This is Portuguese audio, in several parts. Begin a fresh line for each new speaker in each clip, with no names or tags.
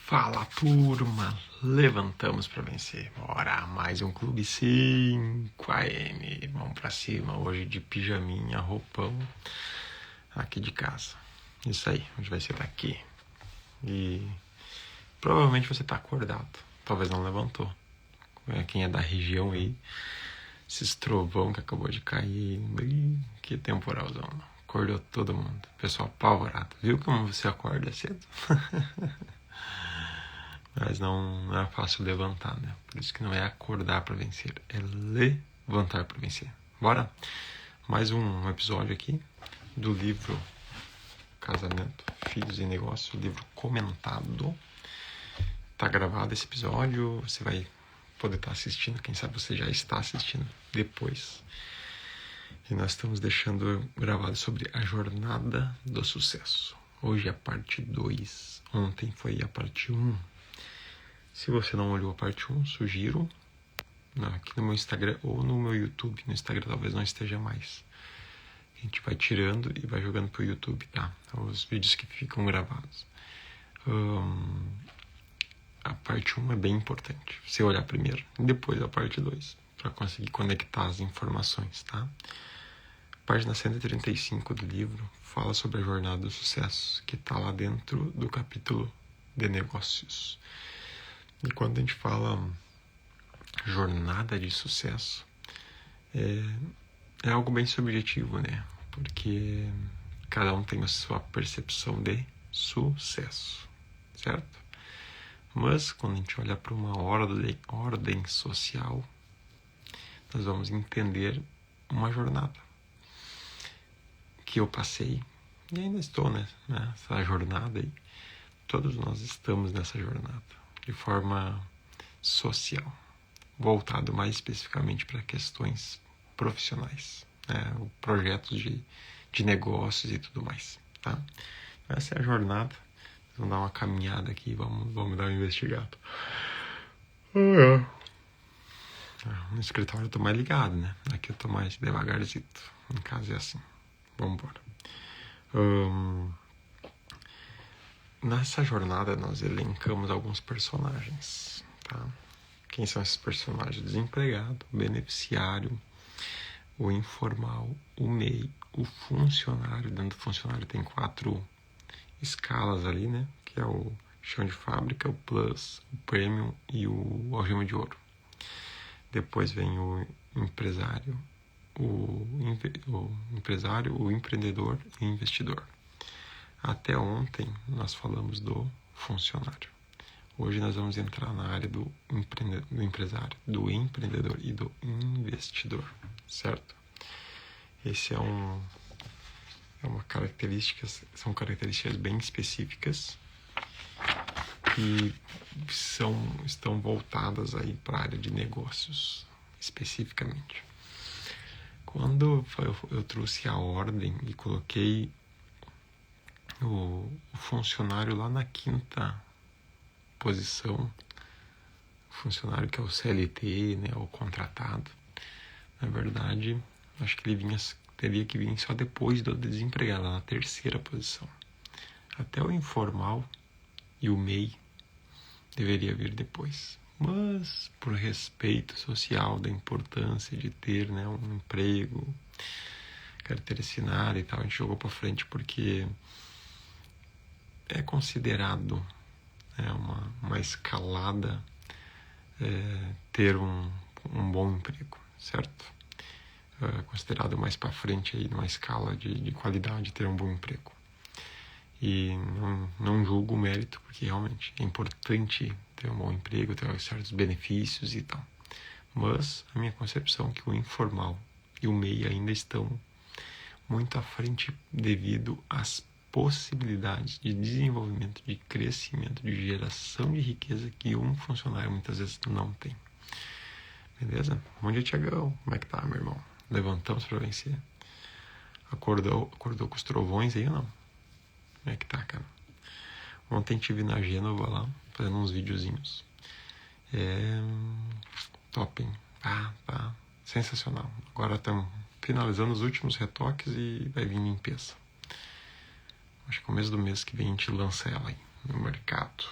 Fala, turma! Levantamos para vencer. Bora, mais um Clube 5 AM. Vamos para cima hoje de pijaminha, roupão aqui de casa. Isso aí, a gente vai ser daqui. E provavelmente você tá acordado. Talvez não levantou. Quem é da região aí, esses trovão que acabou de cair. Que temporalzão. Acordou todo mundo. Pessoal apavorado. Viu como você acorda cedo? Mas não é fácil levantar, né? Por isso que não é acordar para vencer, é levantar para vencer. Bora? Mais um episódio aqui do livro Casamento, Filhos e Negócios, livro comentado. Tá gravado esse episódio, você vai poder estar assistindo, quem sabe você já está assistindo depois. E nós estamos deixando gravado sobre a jornada do sucesso. Hoje é a parte 2, ontem foi a parte 1. Se você não olhou a parte 1, sugiro aqui no meu Instagram ou no meu YouTube. No Instagram talvez não esteja mais. A gente vai tirando e vai jogando pro YouTube, tá? Os vídeos que ficam gravados. A parte 1 é bem importante. Você olhar primeiro e depois a parte 2. Para conseguir conectar as informações, tá? Página 135 do livro fala sobre a jornada do sucesso, que está lá dentro do capítulo de negócios. E quando a gente fala jornada de sucesso, é algo bem subjetivo, né? Porque cada um tem a sua percepção de sucesso, certo? Mas quando a gente olha para uma ordem social, nós vamos entender uma jornada que eu passei e ainda estou nessa jornada aí. Todos nós estamos nessa jornada de forma social, voltado mais especificamente para questões profissionais, né? Projetos de negócios e tudo mais, tá? Essa é a jornada. Vamos dar uma caminhada aqui, vamos dar uma investigada. No escritório eu tô mais ligado, né? Aqui eu tô mais devagarzito. Em casa é assim. Vamos embora. Nessa jornada nós elencamos alguns personagens, tá? Quem são esses personagens? Desempregado, beneficiário, o informal, o MEI, o funcionário. Dentro do funcionário tem 4 escalas ali, né? Que é o chão de fábrica, o plus, o premium e o algema de ouro. Depois vem o empresário, o empreendedor e o investidor. Até ontem nós falamos do funcionário. Hoje nós vamos entrar na área do empresário, do empreendedor e do investidor, certo? Esse são características bem específicas que estão voltadas aí para a área de negócios, especificamente. Quando eu trouxe a ordem e coloquei o funcionário lá na 5ª posição, o funcionário que é o CLT, né, o contratado, na verdade, acho que ele teria que vir só depois do desempregado, na 3ª posição. Até o informal e o MEI deveria vir depois. Mas, por respeito social da importância de ter, né, um emprego, carteira assinada e tal, a gente jogou para frente porque é considerado uma escalada ter um bom emprego, certo? É considerado mais para frente aí numa escala de qualidade ter um bom emprego. E não julgo o mérito, porque realmente é importante ter um bom emprego, ter certos benefícios e tal. Mas a minha concepção é que o informal e o MEI ainda estão muito à frente devido às possibilidades de desenvolvimento, de crescimento, de geração de riqueza que um funcionário muitas vezes não tem. Beleza? Bom dia, Tiagão. Como é que tá, meu irmão? Levantamos para vencer. Acordou com os trovões aí ou não? Como é que tá, cara? Ontem tive na Gênova lá, fazendo uns videozinhos. Top, hein? Tá sensacional. Agora estamos finalizando os últimos retoques e vai vir limpeza. Acho que no começo do mês que vem a gente lança ela aí no mercado.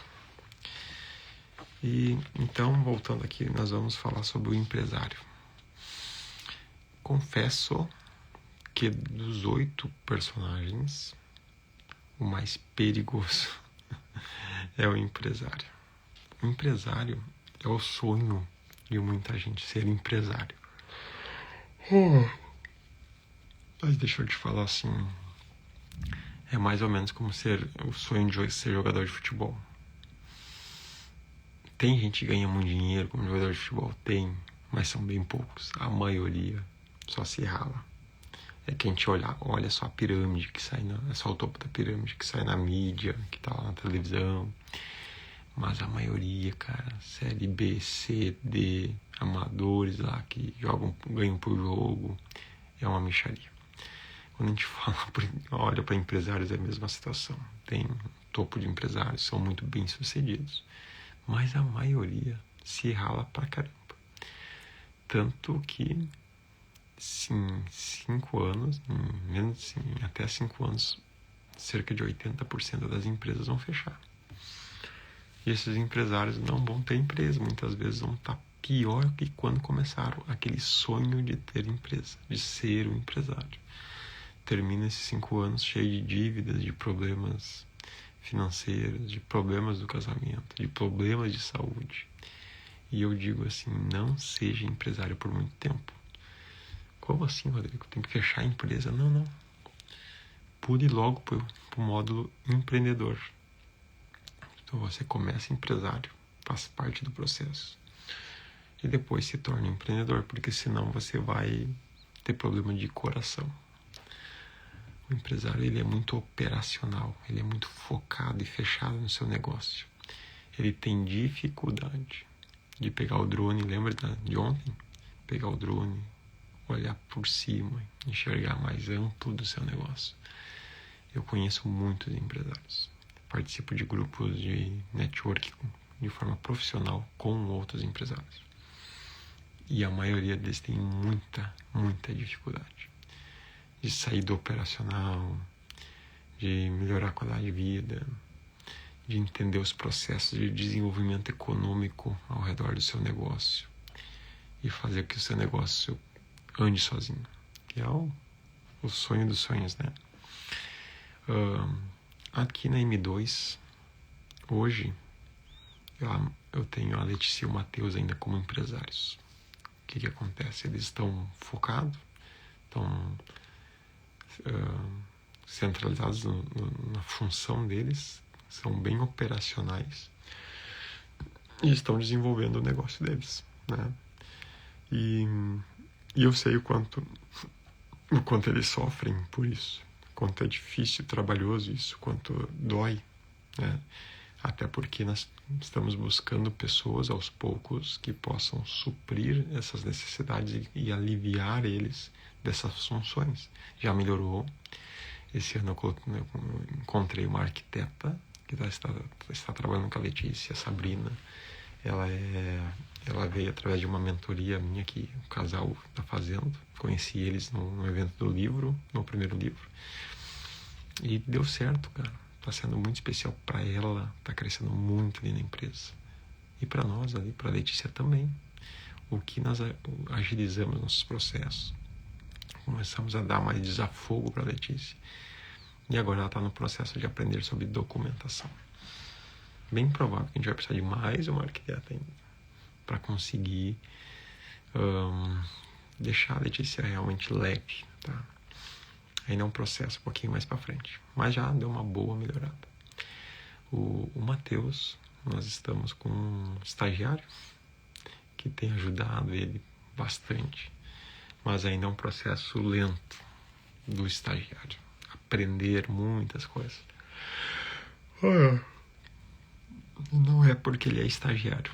E então, voltando aqui, nós vamos falar sobre o empresário. Confesso que dos 8 personagens, o mais perigoso é o empresário. O empresário é o sonho de muita gente, ser empresário. Mas deixa eu te falar assim, é mais ou menos como ser o sonho de ser jogador de futebol. Tem gente que ganha muito dinheiro como jogador de futebol? Tem, mas são bem poucos. A maioria só se rala. É que a gente olha só a pirâmide que sai, é só o topo da pirâmide que sai na mídia, que tá lá na televisão. Mas a maioria, cara, série B, C, D, amadores lá que ganham por jogo, é uma mixaria. Quando a gente olha para empresários, é a mesma situação. Tem um topo de empresários, são muito bem sucedidos. Mas a maioria se rala pra caramba. Tanto que, sim, 5 anos, menos assim, até 5 anos, cerca de 80% das empresas vão fechar. E esses empresários não vão ter empresa, muitas vezes vão estar pior que quando começaram aquele sonho de ter empresa, de ser um empresário. Termina esses 5 anos cheio de dívidas, de problemas financeiros, de problemas do casamento, de problemas de saúde. E eu digo assim, não seja empresário por muito tempo. Como assim, Rodrigo? Tem que fechar a empresa? Não. Pule logo pro módulo empreendedor. Então você começa empresário, faz parte do processo. E depois se torna empreendedor, porque senão você vai ter problema de coração. O empresário, ele é muito operacional, ele é muito focado e fechado no seu negócio. Ele tem dificuldade de pegar o drone, lembra de ontem? Pegar o drone, olhar por cima, enxergar mais amplo do seu negócio. Eu conheço muitos empresários. Participo de grupos de networking de forma profissional com outros empresários. E a maioria deles tem muita dificuldade de sair do operacional, de melhorar a qualidade de vida, de entender os processos de desenvolvimento econômico ao redor do seu negócio e fazer com que o seu negócio ande sozinho, que é o sonho dos sonhos, né? Aqui na M2, hoje, eu tenho a Letícia e o Matheus ainda como empresários. O que acontece? Eles estão focados, estão centralizados na função deles, são bem operacionais e estão desenvolvendo o negócio deles, né? E eu sei o quanto eles sofrem por isso, quanto é difícil, trabalhoso isso, quanto dói, né? Até porque nós estamos buscando pessoas aos poucos que possam suprir essas necessidades e aliviar eles dessas funções. Já melhorou. Esse ano eu encontrei uma arquiteta que está trabalhando com a Letícia, a Sabrina. Ela veio através de uma mentoria minha que o casal está fazendo. Conheci eles no evento do livro, no primeiro livro. E deu certo, cara. Está sendo muito especial para ela, está crescendo muito ali na empresa. E para nós ali, para a Letícia também. O que nós agilizamos nossos processos. Começamos a dar mais desafogo para a Letícia. E agora ela está no processo de aprender sobre documentação. Bem provável que a gente vai precisar de mais uma arquiteta ainda para conseguir deixar a Letícia realmente leve, tá? Ainda é um processo um pouquinho mais para frente, mas já deu uma boa melhorada. O Matheus, nós estamos com um estagiário que tem ajudado ele bastante, mas ainda é um processo lento do estagiário. Aprender muitas coisas. Não é porque ele é estagiário,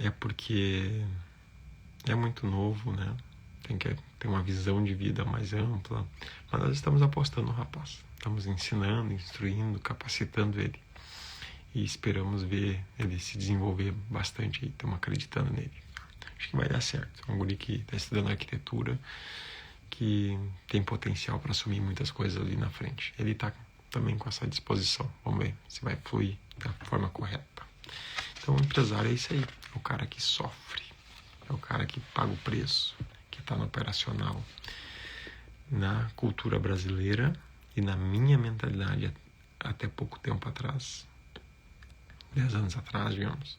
é porque é muito novo, né? Tem que ter uma visão de vida mais ampla. Mas nós estamos apostando no rapaz. Estamos ensinando, instruindo, capacitando ele. E esperamos ver ele se desenvolver bastante e estamos acreditando nele. Acho que vai dar certo. É um guri que está estudando arquitetura, que tem potencial para assumir muitas coisas ali na frente. Ele está também com essa disposição. Vamos ver se vai fluir da forma correta. Então, o empresário é isso aí. É o cara que sofre. É o cara que paga o preço, que está no operacional. Na cultura brasileira e na minha mentalidade até pouco tempo atrás, 10 anos atrás, digamos,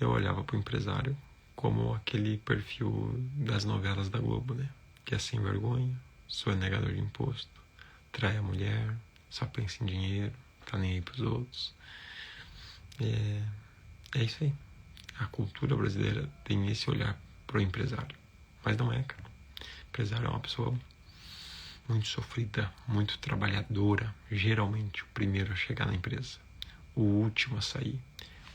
eu olhava para o empresário como aquele perfil das novelas da Globo, né? Que é sem vergonha, sonegador de imposto, trai a mulher, só pensa em dinheiro, tá nem aí pros outros. É isso aí. A cultura brasileira tem esse olhar pro empresário. Mas não é, cara. O empresário é uma pessoa muito sofrida, muito trabalhadora, geralmente o primeiro a chegar na empresa, o último a sair,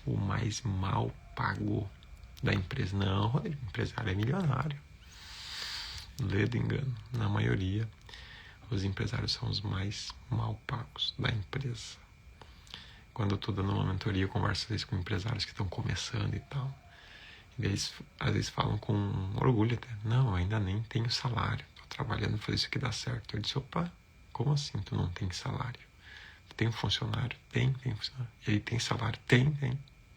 o mais mal pago da empresa. Não, Rodrigo, o empresário é milionário. Ledo engano, na maioria, os empresários são os mais mal pagos da empresa. Quando eu estou dando uma mentoria, eu converso às vezes com empresários que estão começando e tal. E eles às vezes falam com orgulho até, não, eu ainda nem tenho salário, estou trabalhando para fazer isso aqui dar certo. Eu disse, opa, como assim tu não tem salário? Tu tem um funcionário? Tem funcionário. Ele tem salário? Tem.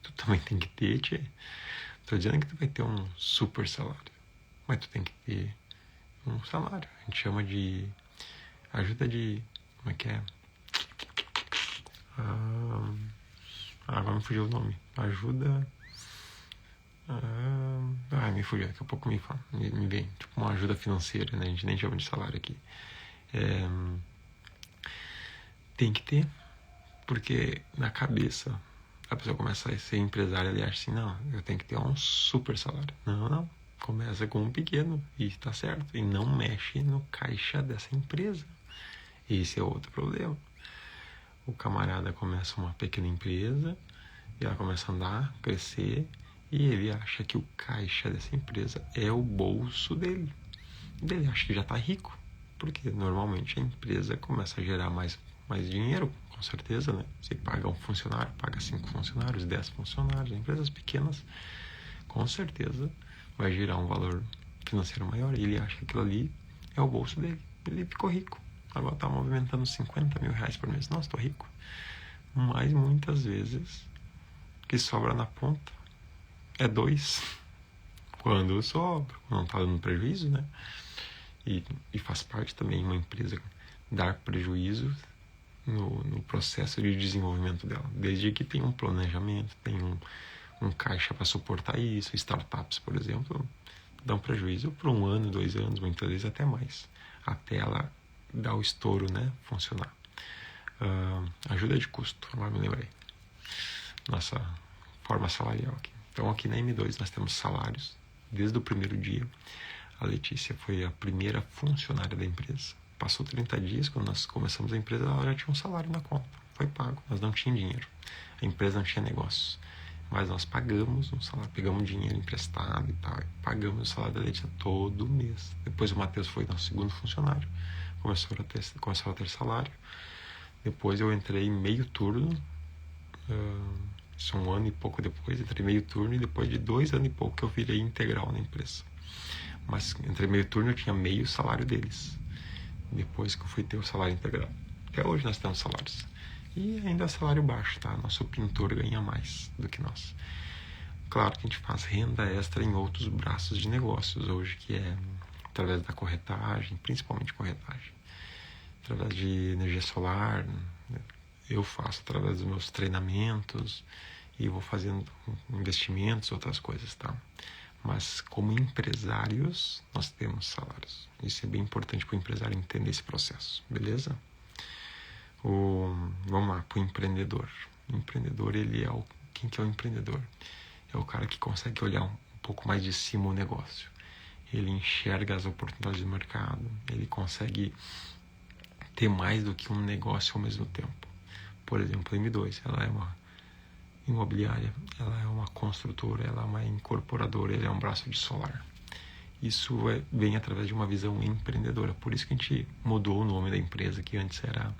Tu também tem que ter, tchê. Estou dizendo que tu vai ter um super salário, mas tu tem que ter um salário. A gente chama de ajuda de... como é que é? Agora me fugiu o nome. Ajuda... me fugiu. Daqui a pouco me vem. Tipo uma ajuda financeira, né? A gente nem chama de salário aqui. Tem que ter, porque na cabeça a pessoa começa a ser empresária e acha assim, não, eu tenho que ter um super salário. Não. Começa com um pequeno e tá certo. E não mexe no caixa dessa empresa. Esse é outro problema. O camarada começa uma pequena empresa e ela começa a andar, crescer, e ele acha que o caixa dessa empresa é o bolso dele. Ele acha que já está rico, porque normalmente a empresa começa a gerar mais dinheiro, com certeza, né? Você paga um funcionário, paga 5 funcionários, 10 funcionários, empresas pequenas, com certeza vai gerar um valor financeiro maior, e ele acha que aquilo ali é o bolso dele. Ele ficou rico. Agora está movimentando 50 mil reais por mês. Nossa, estou rico. Mas muitas vezes o que sobra na ponta é 2. Quando sobra, não está dando prejuízo, né? E faz parte também uma empresa dar prejuízo no processo de desenvolvimento dela. Desde que tem um planejamento, tem um caixa para suportar isso. Startups, por exemplo, dão prejuízo por 1 ano, 2 anos, muitas vezes até mais, até ela dar o estouro, né, funcionar. Ajuda de custo, agora me lembrei. Nossa forma salarial aqui. Então aqui na M2 nós temos salários desde o primeiro dia. A Letícia foi a primeira funcionária da empresa. Passou 30 dias, quando nós começamos a empresa, ela já tinha um salário na conta. Foi pago, nós não tínhamos dinheiro. A empresa não tinha negócio. Mas nós pagamos um salário, pegamos dinheiro emprestado e tal. E pagamos o salário da Letícia todo mês. Depois o Matheus foi nosso segundo funcionário. Começou a ter salário. Depois eu entrei meio turno. Isso 1 ano e pouco depois. Entrei meio turno e depois de 2 anos e pouco que eu virei integral na empresa. Mas entre meio turno eu tinha meio salário deles. Depois que eu fui ter o salário integral. Até hoje nós temos salários. E ainda é salário baixo, tá? Nosso pintor ganha mais do que nós. Claro que a gente faz renda extra em outros braços de negócios hoje, que é através da corretagem, principalmente corretagem. Através de energia solar, eu faço através dos meus treinamentos e vou fazendo investimentos, outras coisas, tá? Mas como empresários, nós temos salários. Isso é bem importante para o empresário entender esse processo, beleza? Vamos lá, para o empreendedor. O empreendedor, ele é quem que é o empreendedor? É o cara que consegue olhar um pouco mais de cima o negócio. Ele enxerga as oportunidades do mercado, ele consegue ter mais do que um negócio ao mesmo tempo. Por exemplo, a M2, ela é uma imobiliária, ela é uma construtora, ela é uma incorporadora, ela é um braço de solar. Isso vem através de uma visão empreendedora. Por isso que a gente mudou o nome da empresa, que antes era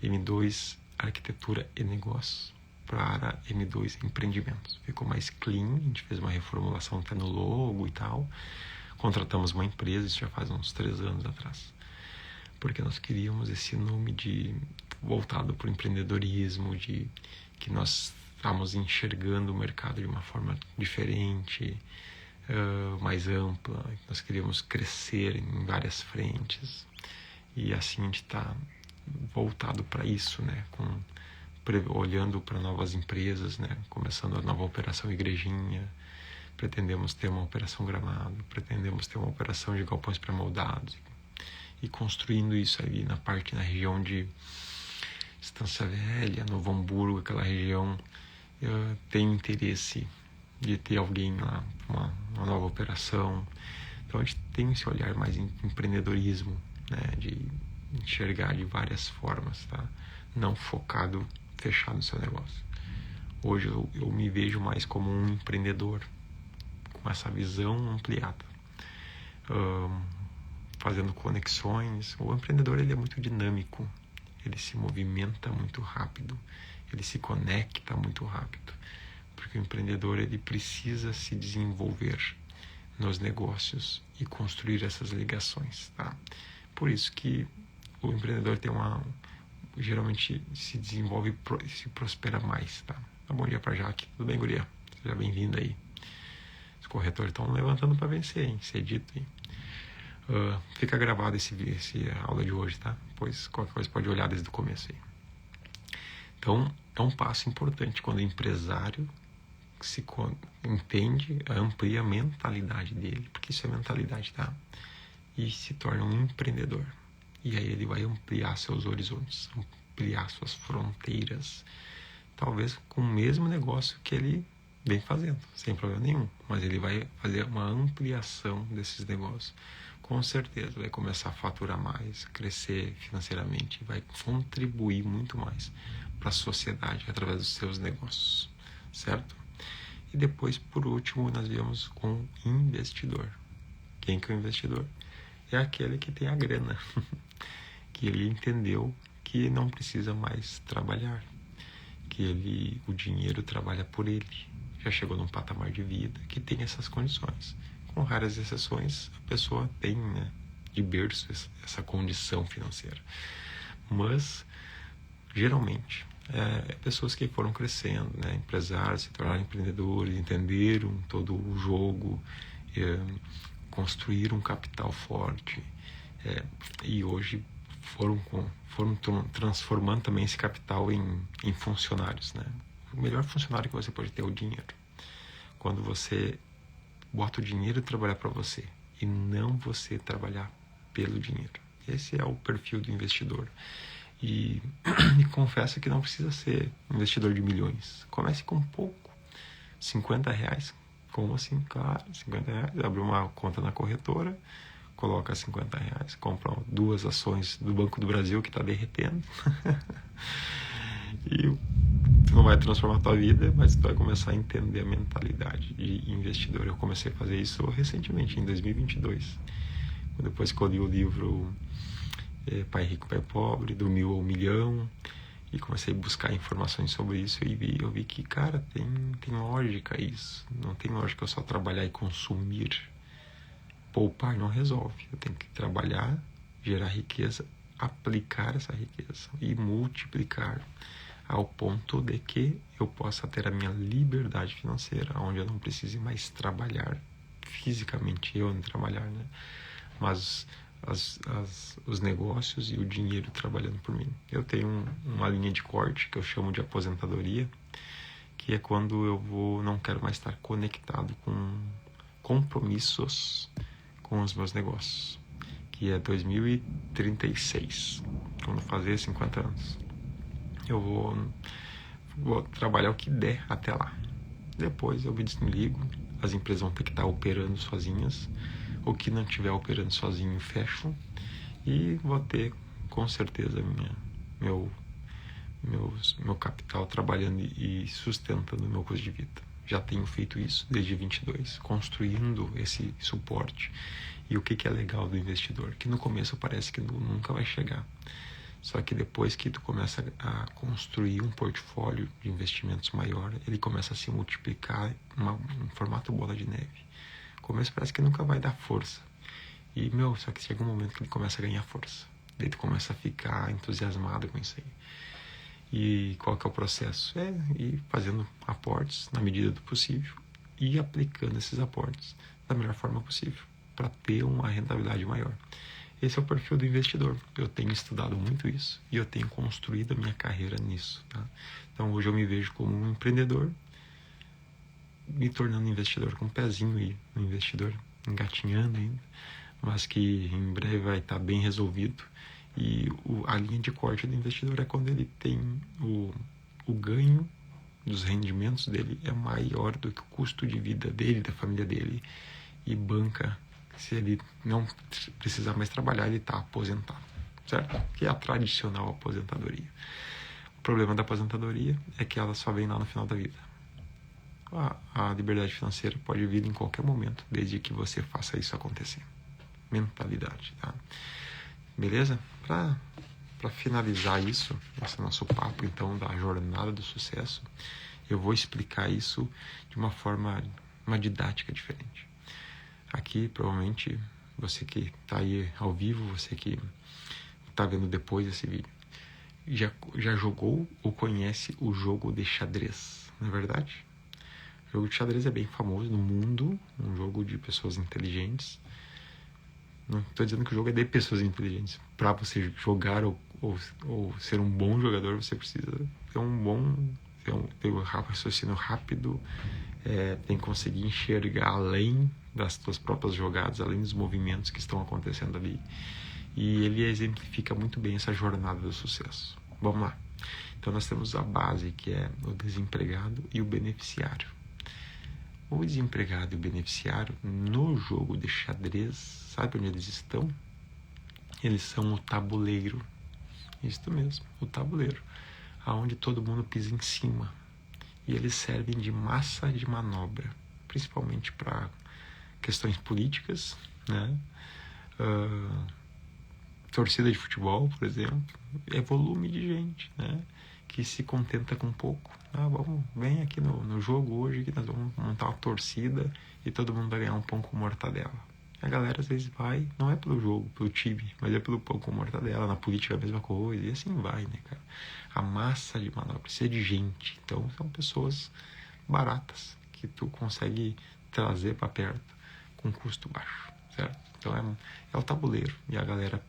M2 Arquitetura e Negócios, para M2 Empreendimentos. Ficou mais clean, a gente fez uma reformulação até no logo e tal. Contratamos uma empresa, isso já faz uns 3 anos atrás. Porque nós queríamos esse nome voltado para o empreendedorismo, que nós estávamos enxergando o mercado de uma forma diferente, mais ampla. Nós queríamos crescer em várias frentes e assim a gente está voltado para isso, né? Olhando para novas empresas, né? Começando a nova operação Igrejinha, pretendemos ter uma operação Gramado, pretendemos ter uma operação de galpões pré-moldados e construindo isso ali na região de Estância Velha, Novo Hamburgo, aquela região. Eu tenho interesse de ter alguém lá, uma nova operação. Então a gente tem esse olhar mais em empreendedorismo, né? De enxergar de várias formas, tá? Não focado, fechado no seu negócio. Hoje eu me vejo mais como um empreendedor, com essa visão ampliada, fazendo conexões. O empreendedor, ele é muito dinâmico, ele se movimenta muito rápido, ele se conecta muito rápido, porque o empreendedor, ele precisa se desenvolver nos negócios e construir essas ligações, tá? Por isso que o empreendedor geralmente se desenvolve e se prospera mais, tá? Bom dia pra Jaque, tudo bem, guria? Seja bem-vinda aí. Os corretores estão levantando para vencer, hein? Ser dito aí. Fica gravado esse aula de hoje, tá? Pois qualquer coisa pode olhar desde o começo aí. Então, é um passo importante quando o empresário entende, amplia a mentalidade dele, porque isso é mentalidade, tá? E se torna um empreendedor. E aí ele vai ampliar seus horizontes, ampliar suas fronteiras, talvez com o mesmo negócio que ele vem fazendo, sem problema nenhum, mas ele vai fazer uma ampliação desses negócios. Com certeza vai começar a faturar mais, crescer financeiramente, vai contribuir muito mais para a sociedade através dos seus negócios, certo? E depois, por último, nós viemos com o investidor. Quem que é o investidor? É aquele que tem a grana, que ele entendeu que não precisa mais trabalhar, que o dinheiro trabalha por ele, já chegou num patamar de vida que tem essas condições. Com raras exceções, a pessoa tem, né, de berço essa condição financeira. Mas, geralmente, pessoas que foram crescendo, né, empresários, se tornaram empreendedores, entenderam todo o jogo, construíram um capital forte, e hoje foram transformando também esse capital em funcionários, né? O melhor funcionário que você pode ter é o dinheiro. Quando você bota o dinheiro trabalhar para você e não você trabalhar pelo dinheiro. Esse é o perfil do investidor. E confesso que não precisa ser investidor de milhões. Comece com pouco. R$50. Como assim? Claro, R$50. Abre uma conta na corretora, coloca R$50, compra 2 ações do Banco do Brasil que está derretendo. E tu não vai transformar a tua vida, mas tu vai começar a entender a mentalidade de investidor. Eu comecei a fazer isso recentemente, em 2022. Depois que eu li o livro Pai Rico, Pai Pobre, do 1000 ao milhão, e comecei a buscar informações sobre isso e eu vi que, cara, tem lógica isso. Não tem lógica eu só trabalhar e consumir. Poupar não resolve. Eu tenho que trabalhar, gerar riqueza, aplicar essa riqueza e multiplicar ao ponto de que eu possa ter a minha liberdade financeira, onde eu não precise mais trabalhar fisicamente, eu não trabalhar, né? Mas os negócios e o dinheiro trabalhando por mim. Eu tenho uma linha de corte que eu chamo de aposentadoria, que é quando eu não quero mais estar conectado com compromissos com os meus negócios, que é 2036, quando fazer 50 anos. Eu vou trabalhar o que der até lá. Depois eu me desligo, as empresas vão ter que estar operando sozinhas, o que não estiver operando sozinho fecham, e vou ter com certeza meu capital trabalhando e sustentando o meu custo de vida. Já tenho feito isso desde 22, construindo esse suporte. E o que é legal do investidor? Que no começo parece que nunca vai chegar. Só que depois que tu começa a construir um portfólio de investimentos maior, ele começa a se multiplicar em formato bola de neve. No começo parece que nunca vai dar força. E, só que chega um momento que ele começa a ganhar força. Daí tu começa a ficar entusiasmado com isso aí. E qual que é o processo? É ir fazendo aportes na medida do possível e aplicando esses aportes da melhor forma possível para ter uma rentabilidade maior. Esse é o perfil do investidor. Eu tenho estudado muito isso e eu tenho construído a minha carreira nisso. Tá? Então hoje eu me vejo como um empreendedor, me tornando investidor com um pezinho aí, um investidor engatinhando ainda, mas que em breve vai estar bem resolvido. E a linha de corte do investidor é quando ele tem o ganho dos rendimentos dele é maior do que o custo de vida dele, da família dele, e banca, se ele não precisar mais trabalhar, ele está aposentado, certo? Que é a tradicional aposentadoria. O problema da aposentadoria é que ela só vem lá no final da vida. A liberdade financeira pode vir em qualquer momento, desde que você faça isso acontecer. Mentalidade, tá? Beleza? Para finalizar isso, esse nosso papo, então, da jornada do sucesso, eu vou explicar isso de uma forma, uma didática diferente. Aqui, provavelmente, você que está aí ao vivo, você que está vendo depois desse vídeo, já jogou ou conhece o jogo de xadrez, não é verdade? O jogo de xadrez é bem famoso no mundo, um jogo de pessoas inteligentes. Não estou dizendo que o jogo é de pessoas inteligentes. Para você jogar ou ser um bom jogador, você precisa ter um raciocínio rápido, tem que conseguir enxergar além das suas próprias jogadas, além dos movimentos que estão acontecendo ali. E ele exemplifica muito bem essa jornada do sucesso. Vamos lá. Então nós temos a base, que é o desempregado e o beneficiário. O desempregado e o beneficiário, no jogo de xadrez, sabe onde eles estão? Eles são o tabuleiro. Isso mesmo, o tabuleiro. Aonde todo mundo pisa em cima. E eles servem de massa de manobra, principalmente para questões políticas, né? Torcida de futebol, por exemplo, é volume de gente, né? Que se contenta com pouco. Vem aqui no jogo hoje que nós vamos montar uma torcida e todo mundo vai ganhar um pão com mortadela. A galera às vezes vai, não é pelo jogo, pelo time, mas é pelo pão com mortadela. Na política é a mesma coisa, e assim vai, né, cara? A massa de manobra precisa de gente. Então são pessoas baratas que tu consegue trazer para perto com custo baixo, certo? Então é o tabuleiro e a galera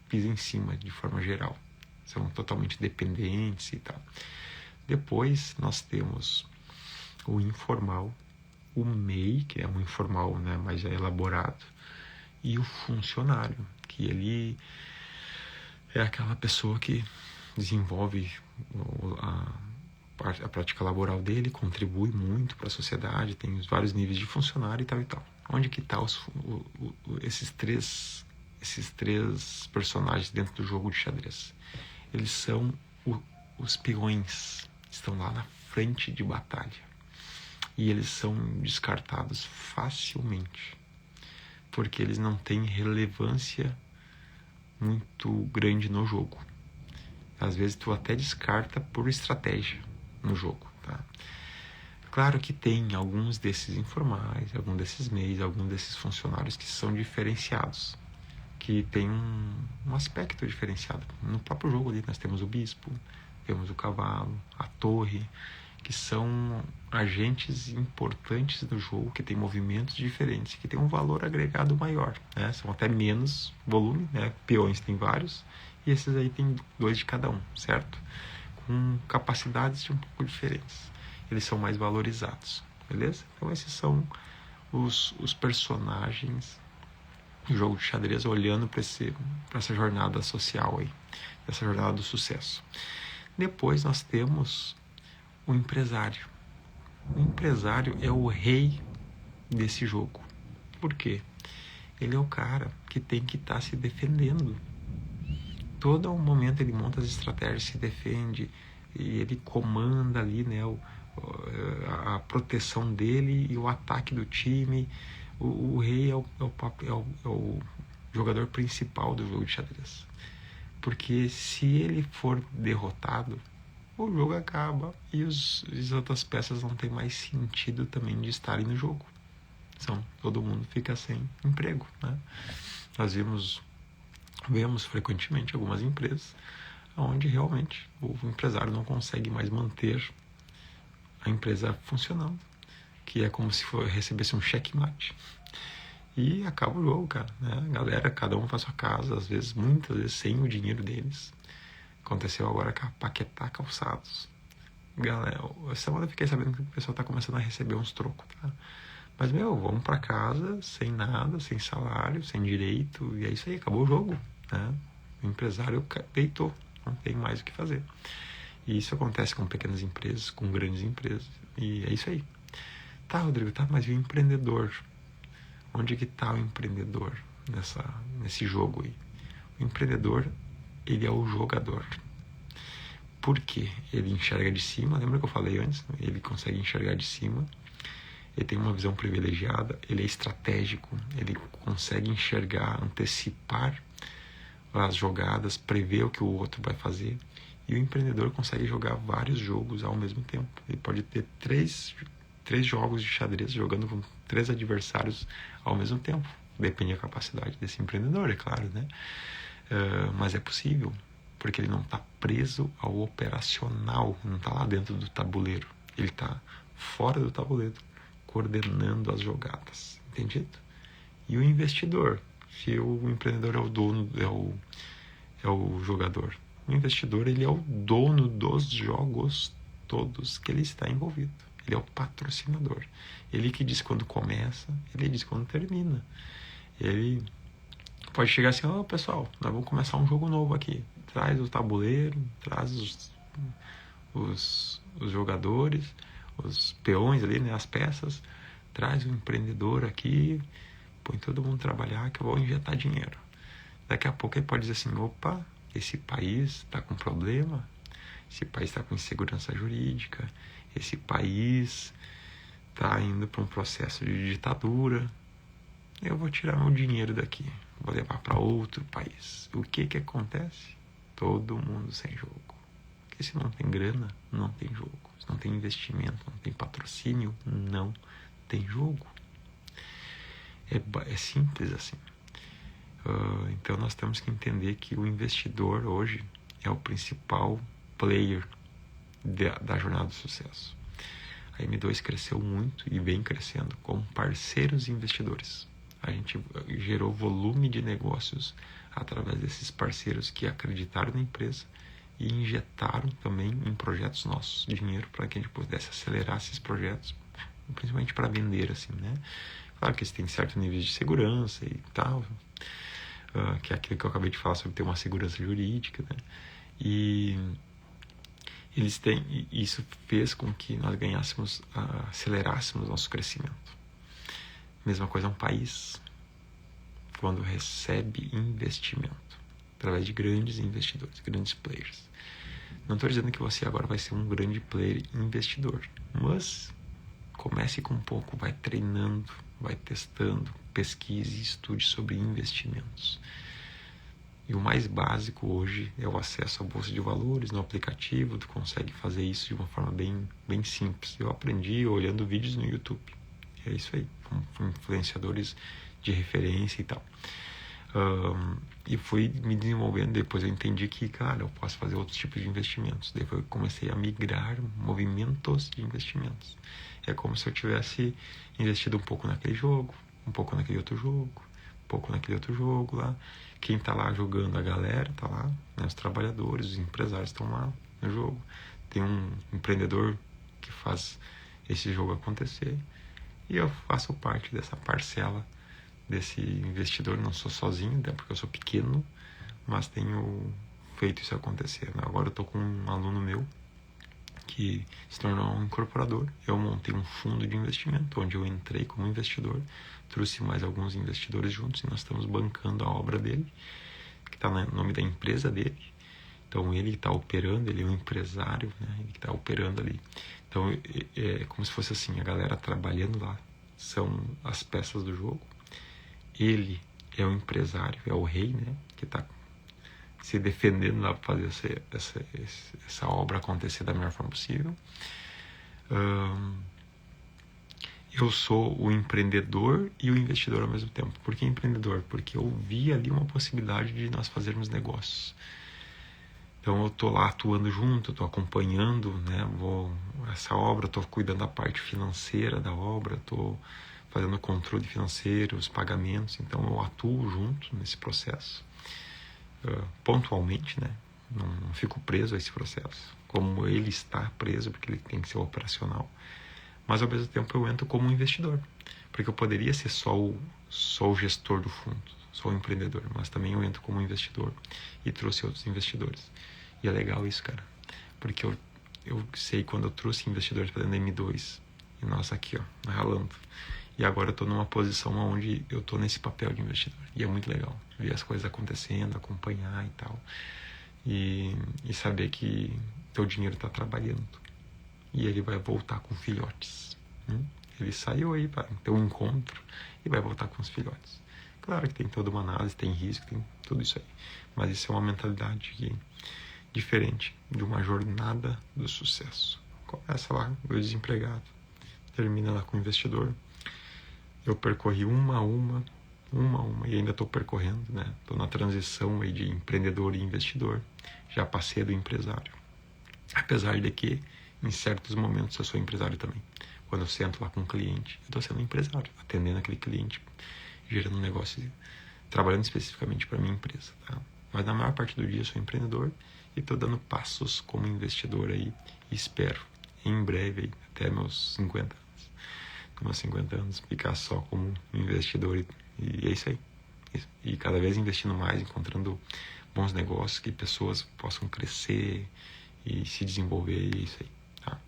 pisa em cima de forma geral. São totalmente dependentes e tal. Depois nós temos o informal, o MEI, que é um informal, né, mas já elaborado, e o funcionário, que ele é aquela pessoa que desenvolve a prática laboral dele, contribui muito para a sociedade, tem vários níveis de funcionário e tal e tal. Onde que estão esses três personagens dentro do jogo de xadrez? Eles são os peões, estão lá na frente de batalha. E eles são descartados facilmente, porque eles não têm relevância muito grande no jogo. Às vezes tu até descarta por estratégia no jogo, tá? Claro que tem alguns desses informais, alguns desses MEIs, alguns desses funcionários que são diferenciados, que tem um aspecto diferenciado. No próprio jogo ali nós temos o bispo, temos o cavalo, a torre, que são agentes importantes do jogo, que tem movimentos diferentes, que tem um valor agregado maior, né? São até menos volume, né? Peões tem vários, e esses aí tem 2 de cada um, certo? Com capacidades um pouco diferentes. Eles são mais valorizados, beleza? Então esses são os personagens do jogo de xadrez, olhando para essa jornada social aí, essa jornada do sucesso. Depois nós temos o empresário. O empresário é o rei desse jogo. Por quê? Ele é o cara que tem que estar se defendendo. Todo momento ele monta as estratégias, se defende, e ele comanda ali, né, a proteção dele e o ataque do time. O rei é o jogador principal do jogo de xadrez. Porque se ele for derrotado, o jogo acaba e as outras peças não tem mais sentido também de estarem no jogo. Então, todo mundo fica sem emprego, né? Nós vemos frequentemente algumas empresas onde realmente o empresário não consegue mais manter a empresa funcionando, que é como se recebesse um checkmate. E acaba o jogo, cara, né? A galera, cada um para sua casa, às vezes, muitas vezes, sem o dinheiro deles. Aconteceu agora com a Paquetá Calçados. Galera, essa semana eu fiquei sabendo que o pessoal tá começando a receber uns trocos, tá? Mas, vamos pra casa sem nada, sem salário, sem direito, e é isso aí, acabou o jogo, né? O empresário deitou, não tem mais o que fazer. E isso acontece com pequenas empresas, com grandes empresas, e é isso aí. Tá, Rodrigo, tá, mas e o empreendedor? Onde que tá o empreendedor nesse jogo aí? O empreendedor, ele é o jogador. Por quê? Ele enxerga de cima, lembra que eu falei antes? Ele consegue enxergar de cima, ele tem uma visão privilegiada, ele é estratégico, ele consegue enxergar, antecipar as jogadas, prever o que o outro vai fazer. E o empreendedor consegue jogar vários jogos ao mesmo tempo. Ele pode ter três jogos de xadrez jogando com 3 adversários ao mesmo tempo. Depende da capacidade desse empreendedor, é claro, né? Mas é possível, porque ele não está preso ao operacional, não está lá dentro do tabuleiro. Ele está fora do tabuleiro, coordenando as jogadas. Entendido? E o investidor, se o empreendedor é o dono, é o jogador. O investidor, ele é o dono dos jogos todos que ele está envolvido. Ele é o patrocinador. Ele que diz quando começa, ele diz quando termina. Ele pode chegar assim, pessoal, nós vamos começar um jogo novo aqui. Traz o tabuleiro, traz os jogadores, os peões ali, né, as peças. Traz o empreendedor aqui, põe todo mundo trabalhar que eu vou injetar dinheiro. Daqui a pouco ele pode dizer assim, opa, esse país está com problema, esse país está com insegurança jurídica, esse país está indo para um processo de ditadura, eu vou tirar meu dinheiro daqui, vou levar para outro país. O que acontece? Todo mundo sem jogo. Porque se não tem grana, não tem jogo. Se não tem investimento, não tem patrocínio, não tem jogo. É simples assim. Então nós temos que entender que o investidor hoje é o principal player da jornada do sucesso. A M2 cresceu muito e vem crescendo com parceiros investidores. A gente gerou volume de negócios através desses parceiros que acreditaram na empresa e injetaram também em projetos nossos dinheiro para que a gente pudesse acelerar esses projetos, principalmente para vender, assim, né? Claro que eles têm certo nível de segurança e tal, que é aquilo que eu acabei de falar sobre ter uma segurança jurídica, né? E isso fez com que nós acelerássemos nosso crescimento. Mesma coisa um país, quando recebe investimento, através de grandes investidores, grandes players. Não estou dizendo que você agora vai ser um grande player investidor, mas comece com um pouco, vai treinando, vai testando, pesquise e estude sobre investimentos. E o mais básico hoje é o acesso à bolsa de valores no aplicativo. Tu consegue fazer isso de uma forma bem simples. Eu aprendi olhando vídeos no YouTube. É isso aí, com influenciadores de referência e tal. E fui me desenvolvendo. Depois eu entendi que, cara, eu posso fazer outros tipos de investimentos. Depois eu comecei a migrar movimentos de investimentos. É como se eu tivesse investido um pouco naquele jogo, um pouco naquele outro jogo, um pouco naquele outro jogo lá. Quem está lá jogando, a galera está lá, né? Os trabalhadores, os empresários estão lá no jogo. Tem um empreendedor que faz esse jogo acontecer. E eu faço parte dessa parcela desse investidor. Não sou sozinho, né? Porque eu sou pequeno, mas tenho feito isso acontecer. Agora eu estou com um aluno meu que se tornou um incorporador. Eu montei um fundo de investimento, onde eu entrei como investidor, trouxe mais alguns investidores juntos e nós estamos bancando a obra dele, que está no nome da empresa dele. Então ele está operando, ele é um empresário, né? Ele está operando ali. Então é como se fosse assim, a galera trabalhando lá são as peças do jogo. Ele é o empresário, é o rei, né? Que está se defendendo lá para fazer essa obra acontecer da melhor forma possível. Eu sou o empreendedor e o investidor ao mesmo tempo. Por que empreendedor? Porque eu vi ali uma possibilidade de nós fazermos negócios. Então eu estou lá atuando junto, estou acompanhando, né, essa obra, estou cuidando da parte financeira da obra, estou fazendo o controle financeiro, os pagamentos, então eu atuo junto nesse processo, pontualmente, né, não fico preso a esse processo, como ele está preso, porque ele tem que ser operacional, mas ao mesmo tempo eu entro como um investidor, porque eu poderia ser só o gestor do fundo, só o empreendedor, mas também eu entro como investidor e trouxe outros investidores. E é legal isso, cara, porque eu sei quando eu trouxe investidores para dentro da M2, e nós aqui, ó, ralando. E agora eu estou numa posição onde eu estou nesse papel de investidor. E é muito legal ver as coisas acontecendo, acompanhar e tal. E saber que teu dinheiro está trabalhando. E ele vai voltar com filhotes. Ele saiu aí para ter um encontro e vai voltar com os filhotes. Claro que tem toda uma análise, tem risco, tem tudo isso aí. Mas isso é uma mentalidade diferente de uma jornada do sucesso. Começa lá, meu desempregado. Termina lá com o investidor. Eu percorri uma a uma, e ainda estou percorrendo, né? Estou na transição aí de empreendedor e investidor. Já passei do empresário. Apesar de que, em certos momentos, eu sou empresário também. Quando eu sento lá com um cliente, eu estou sendo empresário, atendendo aquele cliente, gerando um negócio, trabalhando especificamente para a minha empresa, tá? Mas na maior parte do dia eu sou empreendedor e estou dando passos como investidor aí e espero, em breve, aí, até meus 50 anos, com meus 50 anos, ficar só como investidor e é isso aí. E cada vez investindo mais, encontrando bons negócios, que pessoas possam crescer e se desenvolver, e é isso aí, tá?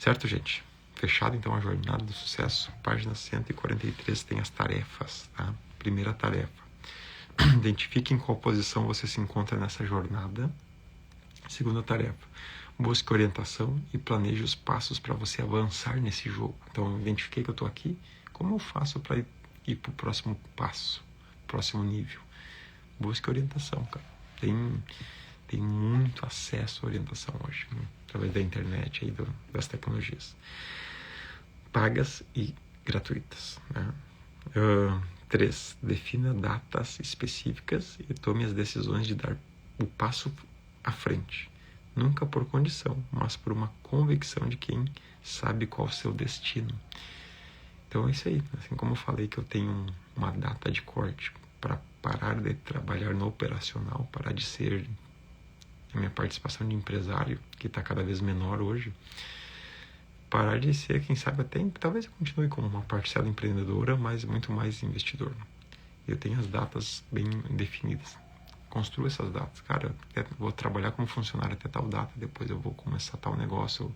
Certo, gente? Fechado, então, a jornada do sucesso. Página 143 tem as tarefas, tá? Primeira tarefa. Identifique em qual posição você se encontra nessa jornada. Segunda tarefa. Busque orientação e planeje os passos para você avançar nesse jogo. Então, identifiquei que eu estou aqui. Como eu faço para ir para o próximo passo, próximo nível? Busque orientação, cara. Tem muito acesso à orientação hoje, né? Através da internet e das tecnologias. Pagas e gratuitas, né? 3. Defina datas específicas e tome as decisões de dar o passo à frente. Nunca por condição, mas por uma convicção de quem sabe qual é o seu destino. Então é isso aí. Assim como eu falei que eu tenho uma data de corte para parar de trabalhar no operacional, parar de ser a minha participação de empresário, que está cada vez menor hoje, parar de ser, quem sabe até, talvez eu continue como uma parcela empreendedora, mas muito mais investidor. Eu tenho as datas bem definidas. Construo essas datas. Cara, eu vou trabalhar como funcionário até tal data, depois eu vou começar tal negócio,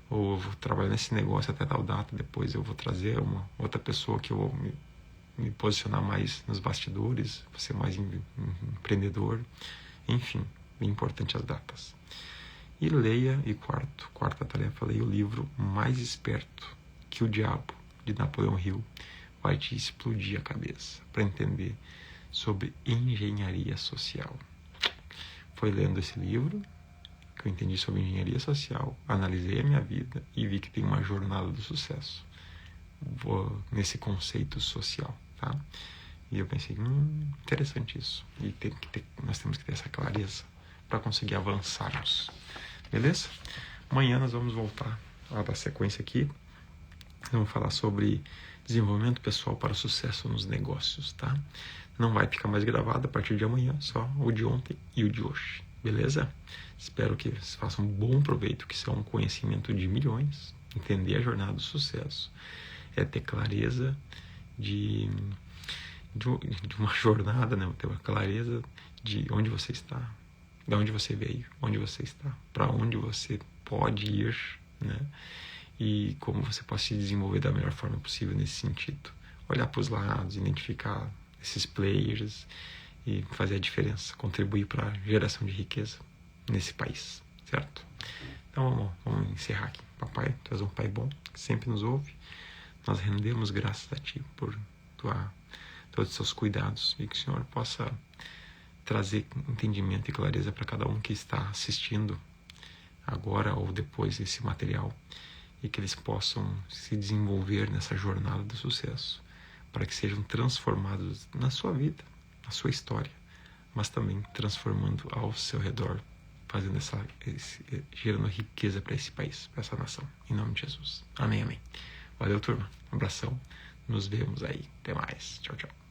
ou eu vou trabalhar nesse negócio até tal data, depois eu vou trazer uma outra pessoa que eu vou me posicionar mais nos bastidores, vou ser mais empreendedor. Enfim, bem importante as datas. E leia, quarta tarefa, leia o livro Mais Esperto que o Diabo, de Napoleão Hill. Vai te explodir a cabeça para entender sobre engenharia social. Foi lendo esse livro que eu entendi sobre engenharia social, analisei a minha vida e vi que tem uma jornada do sucesso nesse conceito social, tá? E eu pensei, interessante isso. E nós temos que ter essa clareza para conseguir avançarmos. Beleza? Amanhã nós vamos voltar a dar sequência aqui. Vamos falar sobre desenvolvimento pessoal para o sucesso nos negócios, tá? Não vai ficar mais gravado a partir de amanhã, só o de ontem e o de hoje. Beleza? Espero que vocês façam um bom proveito, que isso é um conhecimento de milhões. Entender a jornada do sucesso é ter clareza de uma jornada, né? Ter uma clareza de onde você está, de onde você veio, onde você está, para onde você pode ir, né? E como você pode se desenvolver da melhor forma possível nesse sentido. Olhar para os lados, identificar esses players e fazer a diferença, contribuir para a geração de riqueza nesse país, certo? Então vamos encerrar aqui. Papai, tu és um pai bom, que sempre nos ouve. Nós rendemos graças a ti por todos os seus cuidados e que o Senhor possa trazer entendimento e clareza para cada um que está assistindo agora ou depois esse material e que eles possam se desenvolver nessa jornada do sucesso para que sejam transformados na sua vida, na sua história, mas também transformando ao seu redor fazendo gerando riqueza para esse país, para essa nação. Em nome de Jesus. Amém, amém. Valeu, turma. Um abração. Nos vemos aí. Até mais. Tchau, tchau.